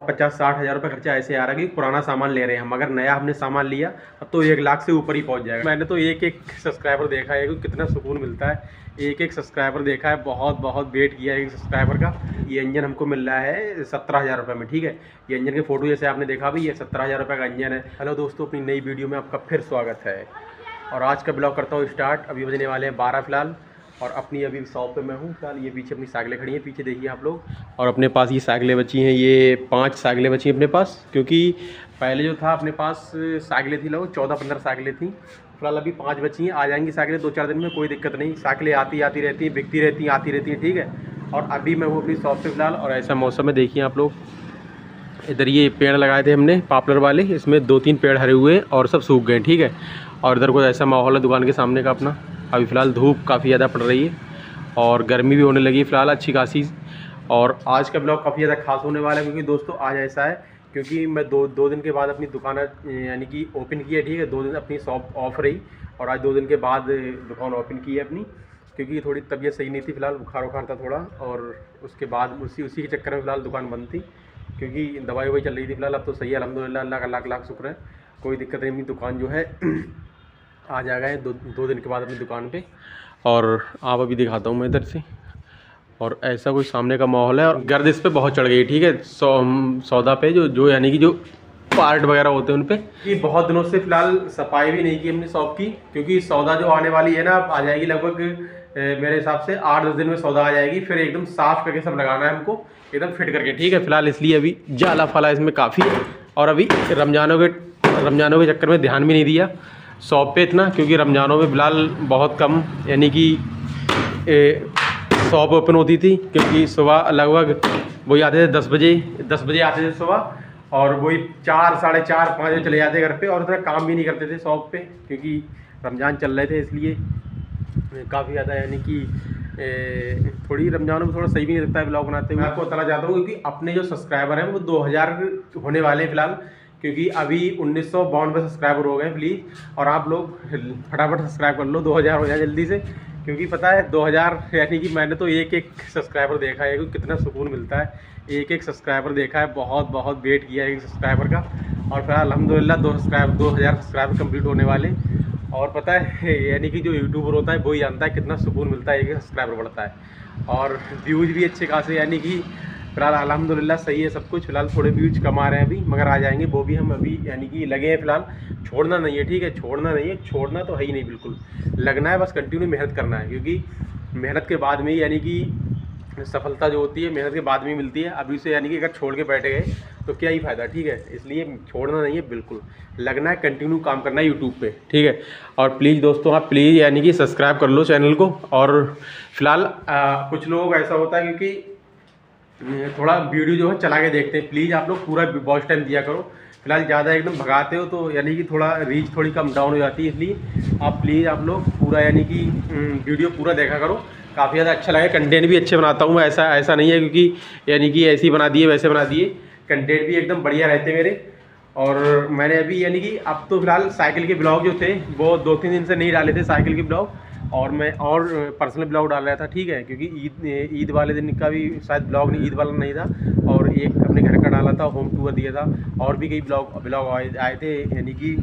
50-60 हज़ार रुपये खर्चा ऐसे आ रहा है कि पुराना सामान ले रहे हैं हम। अगर नया हमने सामान लिया तो 1 लाख से ऊपर ही पहुंच जाएगा। मैंने तो एक सब्सक्राइबर देखा है कि कितना सुकून मिलता है। एक सब्सक्राइबर देखा है, बहुत वेट किया है एक सब्सक्राइबर का। ये इंजन हमको मिल रहा है 17 हज़ार रुपये में, ठीक है। ये इंजन की फ़ोटो जैसे आपने देखा भी, ये 17 हज़ार रुपये का इंजन है। हेलो दोस्तों, अपनी नई वीडियो में आपका फिर स्वागत है और आज का ब्लॉग करता हूँ स्टार्ट। अभी बजने वाले हैं 12 फिलहाल और अपनी अभी शॉप पे मैं हूँ फिलहाल। ये पीछे अपनी साइकिलें खड़ी हैं, पीछे देखिए आप लोग। और अपने पास ये साइकिलें बची हैं, ये 5 साइकिलें बची हैं अपने पास, क्योंकि पहले जो था अपने पास साइकिलें थी लगभग 14-15 साइकिलें थी। फिलहाल अभी 5 बची हैं, आ जाएंगी साइकिलें 2-4 दिन में, कोई दिक्कत नहीं। साइकिलें आती रहती हैं, बिकती रहती हैं, आती रहती हैं, ठीक है। और अभी मैं हूँ अपनी शॉप पे फिलहाल। और ऐसा मौसम में देखिए आप लोग, इधर ये पेड़ लगाए थे हमने पॉपुलर वाले, इसमें 2-3 पेड़ हरे हुए और सब सूख गए, ठीक है। और इधर कुछ ऐसा माहौल है दुकान के सामने का अपना। अभी फ़िलहाल धूप काफ़ी ज़्यादा पड़ रही है और गर्मी भी होने लगी फ़िलहाल अच्छी खासी। और आज का ब्लॉग काफ़ी ज़्यादा खास होने वाला है, क्योंकि दोस्तों आज ऐसा है क्योंकि मैं दो दिन के बाद अपनी दुकान यानी कि ओपन की है, ठीक है। 2 दिन अपनी शॉप ऑफ रही और आज 2 दिन के बाद दुकान ओपन की है अपनी, क्योंकि थोड़ी तबीयत सही नहीं थी फिलहाल, बुखार था थोड़ा। और उसके बाद उसी के चक्कर में फ़िलहाल दुकान बंद थी, क्योंकि दवाई वही चल रही थी फिलहाल। अब तो सही है अल्हम्दुलिल्लाह, अल्लाह का लाख शुक्र है, कोई दिक्कत नहीं। अपनी दुकान जो है आज आ गए 2 दिन के बाद अपनी दुकान पे। और आप अभी दिखाता हूँ मैं इधर से। और ऐसा कोई सामने का माहौल है और गर्द इस पर बहुत चढ़ गई, ठीक है। सौदा पे जो यानी कि जो पार्ट वगैरह होते हैं उन पे कि बहुत दिनों से फ़िलहाल सफाई भी नहीं की हमने शॉप की, क्योंकि सौदा जो आने वाली है ना आ जाएगी लगभग मेरे हिसाब से 8-10 दिन में सौदा आ जाएगी। फिर एकदम साफ़ करके सब लगाना है हमको, एकदम फिट करके, ठीक है। फिलहाल इसलिए अभी जाला फला इसमें काफ़ी है। और अभी रमज़ानों के चक्कर में ध्यान भी नहीं दिया शॉप पे इतना, क्योंकि रमज़ानों में फ़िलहाल बहुत कम यानी कि शॉप ओपन होती थी, क्योंकि सुबह लगभग वही आते थे 10 बजे आते थे सुबह, और वही 4-4:30-5 बजे चले जाते घर पे। और इतना काम भी नहीं करते थे शॉप पे, क्योंकि रमज़ान चल रहे थे, इसलिए काफ़ी ज़्यादा यानी कि थोड़ी रमज़ानों में थोड़ा सही भी नहीं लगता है ब्लॉग बनाते हुए। मैं आपको बताना चाहता हूँ, क्योंकि अपने जो सब्सक्राइबर हैं वो 2000 होने वाले हैं फ़िलहाल, क्योंकि अभी 1992 सब्सक्राइबर हो गए प्लीज़। और आप लोग फटाफट सब्सक्राइब कर लो, 2000 हो जाए जल्दी से, क्योंकि पता है 2000 यानी कि मैंने तो एक सब्सक्राइबर देखा है कि कितना सुकून मिलता है। एक सब्सक्राइबर देखा है, बहुत वेट किया है एक सब्सक्राइबर का। और फिलहाल अल्हम्दुलिल्लाह 2000 सब्सक्राइबर कंप्लीट होने वाले। और पता है यानी कि जो यूट्यूबर होता है वही जानता है कितना सुकून मिलता है, एक सब्सक्राइबर बढ़ता है। और व्यूज़ भी अच्छे खासे, यानी कि फिलहाल अल्हम्दुलिल्लाह सही है सब कुछ। फिलहाल थोड़े व्यूज कम आ रहे हैं अभी, मगर आ जाएंगे वो भी। हम अभी यानी कि लगे हैं फिलहाल, छोड़ना नहीं है, ठीक है। छोड़ना नहीं है, छोड़ना तो है ही नहीं, बिल्कुल लगना है, बस कंटिन्यू मेहनत करना है, क्योंकि मेहनत के बाद में ही यानी कि सफलता जो होती है मेहनत के बाद में मिलती है। अभी से यानी कि अगर छोड़ के बैठे गए तो क्या ही फ़ायदा, ठीक है। इसलिए छोड़ना नहीं है, बिल्कुल लगना है, कंटिन्यू काम करना है यूट्यूब पे, ठीक है। और प्लीज़ दोस्तों, आप प्लीज़ यानी कि सब्सक्राइब कर लो चैनल को। और फिलहाल कुछ लोग ऐसा होता है क्योंकि थोड़ा वीडियो जो है चला के देखते हैं, प्लीज़ आप लोग पूरा वॉच टाइम दिया करो। फिलहाल ज़्यादा एकदम भगाते हो तो यानी कि थोड़ा रीच थोड़ी कम डाउन हो जाती है, इसलिए आप प्लीज़ आप लोग पूरा यानी कि वीडियो पूरा देखा करो। काफ़ी ज़्यादा अच्छा लगे, कंटेंट भी अच्छे बनाता हूँ मैं, ऐसा नहीं है क्योंकि यानी कि ऐसे ही बना दिए वैसे बना दिए, कंटेंट भी एकदम बढ़िया रहते मेरे। और मैंने अभी यानी कि अब तो फिलहाल साइकिल के ब्लॉग जो थे वो 2-3 दिन से नहीं डाले थे साइकिल के ब्लॉग, और मैं और पर्सनल ब्लॉग डाल रहा था, ठीक है। क्योंकि ईद वाले दिन का भी शायद ब्लॉग नहीं, ईद वाला नहीं था, और एक अपने घर का डाला था, होम टूर दिया था, और भी कई ब्लॉग आए थे यानी कि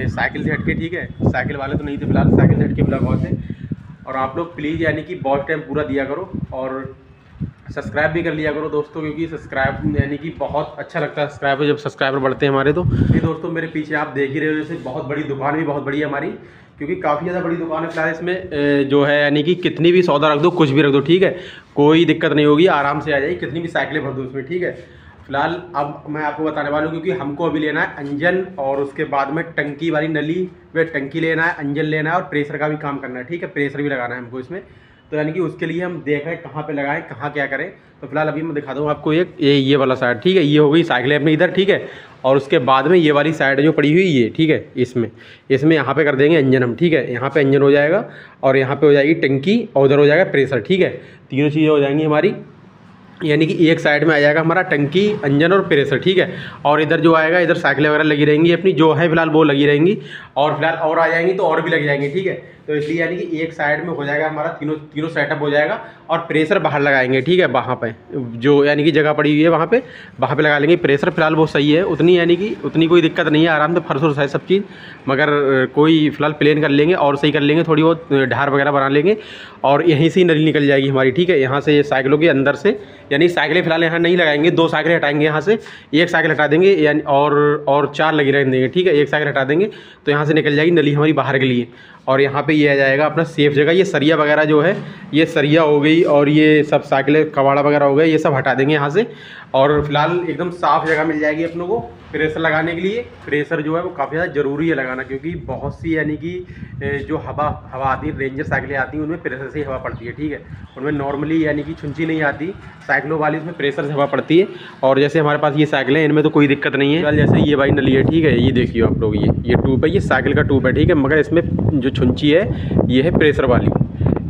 साइकिल से हटके, ठीक है। साइकिल वाले तो नहीं थे फिलहाल, साइकिल से हटके ब्लॉग आए थे। और आप लोग प्लीज़ यानी कि वॉच टाइम पूरा दिया करो और सब्सक्राइब भी कर लिया करो दोस्तों, क्योंकि सब्सक्राइब यानी कि बहुत अच्छा लगता है सब्सक्राइबर, जब सब्सक्राइबर बढ़ते हैं हमारे। तो ये दोस्तों मेरे पीछे आप देख ही रहे हो, जैसे बहुत बड़ी दुकान भी बहुत बड़ी है हमारी, क्योंकि काफ़ी ज़्यादा बड़ी दुकान है फिलहाल। इसमें जो है यानी कि कितनी भी सौदा रख दो, कुछ भी रख दो, ठीक है, कोई दिक्कत नहीं होगी, आराम से आ जाएगी, कितनी भी साइकिलें भर दो उसमें, ठीक है। फिलहाल अब मैं आपको बताने वाला हूँ, क्योंकि हमको अभी लेना है इंजन, और उसके बाद में टंकी वाली नली व टंकी लेना है, इंजन लेना है, और प्रेशर का भी काम करना है, ठीक है। प्रेशर भी लगाना है हमको इसमें, तो यानी कि उसके लिए हम देख रहे हैं कहाँ पे लगाएं, कहाँ क्या करें। तो फिलहाल अभी मैं दिखा दूँ आपको एक ये वाला साइड, ठीक है। ये हो गई साइकिलें अपनी इधर, ठीक है। और उसके बाद में ये वाली साइड जो पड़ी हुई ये, ठीक है, इसमें यहाँ पे कर देंगे इंजन हम, ठीक है। यहाँ पे इंजन हो जाएगा, और यहाँ पे हो जाएगी टंकी, और उधर हो जाएगा प्रेशर, ठीक है। तीनों चीज़ें हो जाएंगी हमारी यानी कि एक साइड में आ जाएगा हमारा टंकी, इंजन और प्रेशर, ठीक है। और इधर जो आएगा, इधर साइकिलें वगैरह लगी रहेंगी अपनी, जो है फिलहाल वो लगी रहेंगी, और फिलहाल और आ जाएंगी तो और भी लग जाएंगी, ठीक है। तो इसलिए यानी कि एक साइड में हो जाएगा हमारा तीनों सेटअप हो जाएगा, और प्रेशर बाहर लगाएंगे, ठीक है। वहाँ पे जो यानी कि जगह पड़ी हुई है वहाँ पे लगा लेंगे प्रेशर। फिलहाल वो सही है, उतनी यानी कि उतनी कोई दिक्कत नहीं है, आराम से फर्श वर्श है सब चीज़, मगर कोई फिलहाल प्लेन कर लेंगे और सही कर लेंगे, थोड़ी बहुत ढार वगैरह बना लेंगे, और यहीं से ही नली निकल जाएगी हमारी, ठीक है। यहाँ से साइकिलों के अंदर से, यानी साइकिलें फिलहाल यहाँ नहीं लगाएंगे, 2 साइकिलें हटाएंगे यहाँ से, एक साइकिल हटा देंगे, यानी और 4 लगी रहने देंगे, ठीक है। एक साइकिल हटा देंगे तो यहाँ से निकल जाएगी नली हमारी बाहर के लिए। और यहाँ पे ये आ जाएगा अपना सेफ जगह। ये सरिया वगैरह जो है, ये सरिया हो गई और ये सब साइकिलें कबाड़ा वगैरह हो गए, ये सब हटा देंगे यहाँ से, और फिलहाल एकदम साफ़ जगह मिल जाएगी अपनों को प्रेशर लगाने के लिए। प्रेशर जो है वो काफ़ी ज़्यादा ज़रूरी है लगाना, क्योंकि बहुत सी यानी कि जो हवा आती है, रेंजर साइकिलें आती हैं, उनमें प्रेशर से ही हवा पड़ती है, ठीक है। उनमें नॉर्मली यानी कि छुंची नहीं आती, साइकिलों वाली उसमें प्रेशर से हवा पड़ती है। और जैसे हमारे पास ये साइकिल है, इनमें तो कोई दिक्कत नहीं है। जैसे ये भाई नली है, ठीक है, ये देखिए आप लोग, ये ट्यूब है, ये साइकिल का ट्यूब है, ठीक है, मगर इसमें जो छुंची है ये है प्रेशर वाली,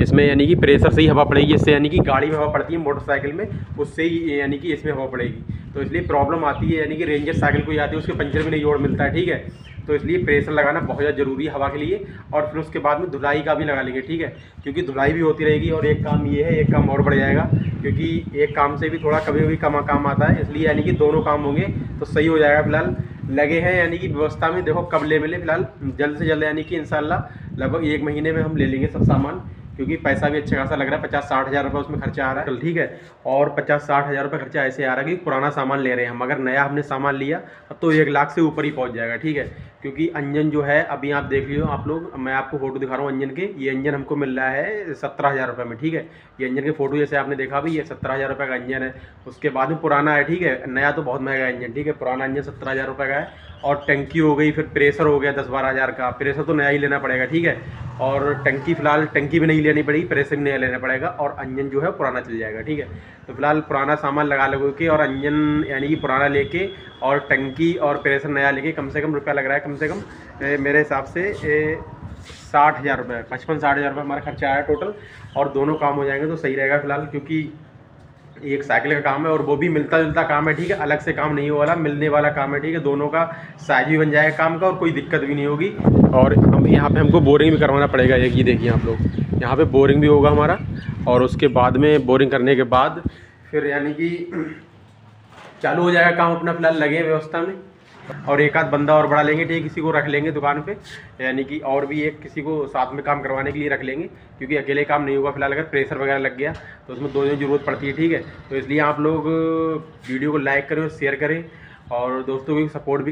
इसमें यानी कि प्रेशर से ही हवा पड़ेगी, इससे यानी कि गाड़ी में हवा पड़ती है मोटरसाइकिल में, उससे ही यानी कि इसमें हवा पड़ेगी, तो इसलिए प्रॉब्लम आती है। यानी कि रेंजर साइकिल कोई आती है उसके पंचर में नहीं जोड़ मिलता है, ठीक है। तो इसलिए प्रेशर लगाना बहुत ज़्यादा ज़रूरी है हवा के लिए। और फिर उसके बाद में धुलाई का भी लगा लेंगे, ठीक है, क्योंकि धुलाई भी होती रहेगी। और एक काम ये है, एक काम और बढ़ जाएगा, क्योंकि एक काम से भी थोड़ा कभी कभी कम काम आता है, इसलिए यानी कि दोनों काम होंगे तो सही हो जाएगा। फिलहाल लगे हैं यानी कि व्यवस्था में, देखो कब ले मिले, फिलहाल जल्द से जल्द यानी कि इंशाल्लाह लगभग 1 महीने में हम ले लेंगे सब सामान, क्योंकि पैसा भी अच्छा खासा लग रहा है, 50-60 हज़ार रुपये उसमें खर्चा आ रहा है, ठीक है। और 50-60 हज़ार रुपये खर्चा ऐसे आ रहा है कि पुराना सामान ले रहे हैं हम, अगर नया हमने सामान लिया तब तो 1 लाख से ऊपर ही पहुंच जाएगा, ठीक है। क्योंकि इंजन जो है, अभी आप देख लियो आप लोग, मैं आपको फोटो दिखा रहा हूँ इंजन के, ये इंजन हमको मिल रहा है 17 हज़ार रुपये में, ठीक है। ये इंजन के फोटो जैसे आपने देखा भी, ये 17 हज़ार रुपये का इंजन है। उसके बाद में पुराना है, ठीक है, नया तो बहुत महंगा है इंजन, ठीक है, पुराना इंजन 17 हज़ार रुपये का है। और टंकी हो गई, फिर प्रेशर हो गया 10-12 हज़ार का, प्रेशर तो नया ही लेना पड़ेगा, ठीक है। और टंकी फिलहाल टंकी भी नहीं लेनी पड़ेगी, प्रेशर भी नया लेना पड़ेगा, और इंजन जो है पुराना चल जाएगा, ठीक है। तो फिलहाल पुराना सामान लगा लोगे और इंजन यानी कि पुराना लेके और टंकी और प्रेशर नया लेके कम से कम रुपया लग रहा है, कम से कम मेरे हिसाब से 60 हज़ार रुपये, 55-60 हज़ार रुपये हमारा खर्चा आया टोटल। और दोनों काम हो जाएंगे तो सही रहेगा फिलहाल, क्योंकि एक साइकिल का काम है और वो भी मिलता जुलता काम है, ठीक है, अलग से काम नहीं हो वाला, मिलने वाला काम है, ठीक है। दोनों का साइज भी बन जाएगा काम का और कोई दिक्कत भी नहीं होगी। और हम यहाँ पे हमको बोरिंग भी करवाना पड़ेगा, ये देखिए आप लोग, यहाँ पे बोरिंग भी होगा हमारा। और उसके बाद में बोरिंग करने के बाद फिर यानी कि चालू हो जाएगा काम अपना, फिलहाल लगे व्यवस्था में। और एक आध बंदा और बढ़ा लेंगे, ठीक है, किसी को रख लेंगे दुकान पे, यानी कि और भी एक किसी को साथ में काम करवाने के लिए रख लेंगे, क्योंकि अकेले काम नहीं होगा फिलहाल। अगर प्रेशर वगैरह लग गया तो उसमें 2 जन की ज़रूरत पड़ती है, ठीक है। तो इसलिए आप लोग वीडियो को लाइक करें और शेयर करें, और दोस्तों की सपोर्ट भी